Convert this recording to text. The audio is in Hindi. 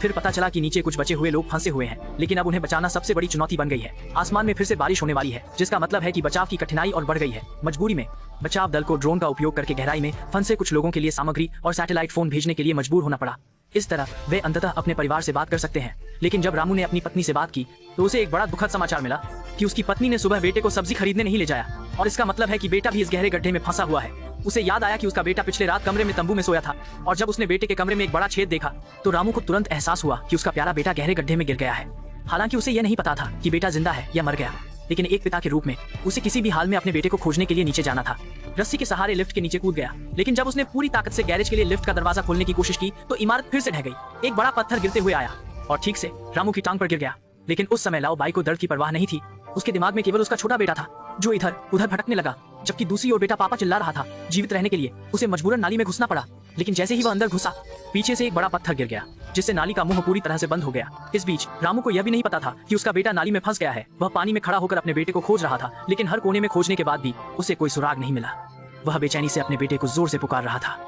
फिर पता चला कि नीचे कुछ बचे हुए लोग फंसे हुए हैं, लेकिन अब उन्हें बचाना सबसे बड़ी चुनौती बन गई है। आसमान में फिर से बारिश होने वाली है, जिसका मतलब है कि बचाव की कठिनाई और बढ़ गई है। मजबूरी में बचाव दल को ड्रोन का उपयोग करके गहराई में फंसे कुछ लोगों के लिए सामग्री और सैटेलाइट फोन भेजने के लिए मजबूर होना पड़ा। इस तरह वे अंततः अपने परिवार से बात कर सकते हैं। लेकिन जब रामू ने अपनी पत्नी से बात की तो उसे एक बड़ा दुखद समाचार मिला कि उसकी पत्नी ने सुबह बेटे को सब्जी खरीदने नहीं ले जाया, और इसका मतलब है कि बेटा भी इस गहरे गड्ढे में फंसा हुआ है। उसे याद आया कि उसका बेटा पिछले रात कमरे में तंबू में सोया था, और जब उसने बेटे के कमरे में एक बड़ा छेद देखा तो रामू को तुरंत एहसास हुआ कि उसका प्यारा बेटा गहरे गड्ढे में गिर गया है। हालांकि उसे यह नहीं पता था कि बेटा जिंदा है या मर गया, लेकिन एक पिता के रूप में उसे किसी भी हाल में अपने बेटे को खोजने के लिए नीचे जाना था। रस्सी के सहारे लिफ्ट के नीचे कूद गया, लेकिन जब उसने पूरी ताकत से गैरेज के लिए लिफ्ट का दरवाजा खोलने की कोशिश की तो इमारत फिर से ढह गई। एक बड़ा पत्थर गिरते हुए आया और ठीक से रामू की टांग पर गिर गया। लेकिन उस समय लाओ बाई को दर्द की परवाह नहीं थी। उसके दिमाग में केवल उसका छोटा बेटा था जो इधर उधर भटकने लगा, जबकि दूसरी ओर बेटा पापा चिल्ला रहा था। जीवित रहने के लिए उसे मजबूरन नाली में घुसना पड़ा, लेकिन जैसे ही वह अंदर घुसा पीछे से एक बड़ा पत्थर गिर गया, जिससे नाली का मुंह पूरी तरह से बंद हो गया। इस बीच रामू को यह भी नहीं पता था कि उसका बेटा नाली में फंस गया है। वह पानी में खड़ा होकर अपने बेटे को खोज रहा था, लेकिन हर कोने में खोजने के बाद भी उसे कोई सुराग नहीं मिला। वह बेचैनी से अपने बेटे को जोर से पुकार रहा था।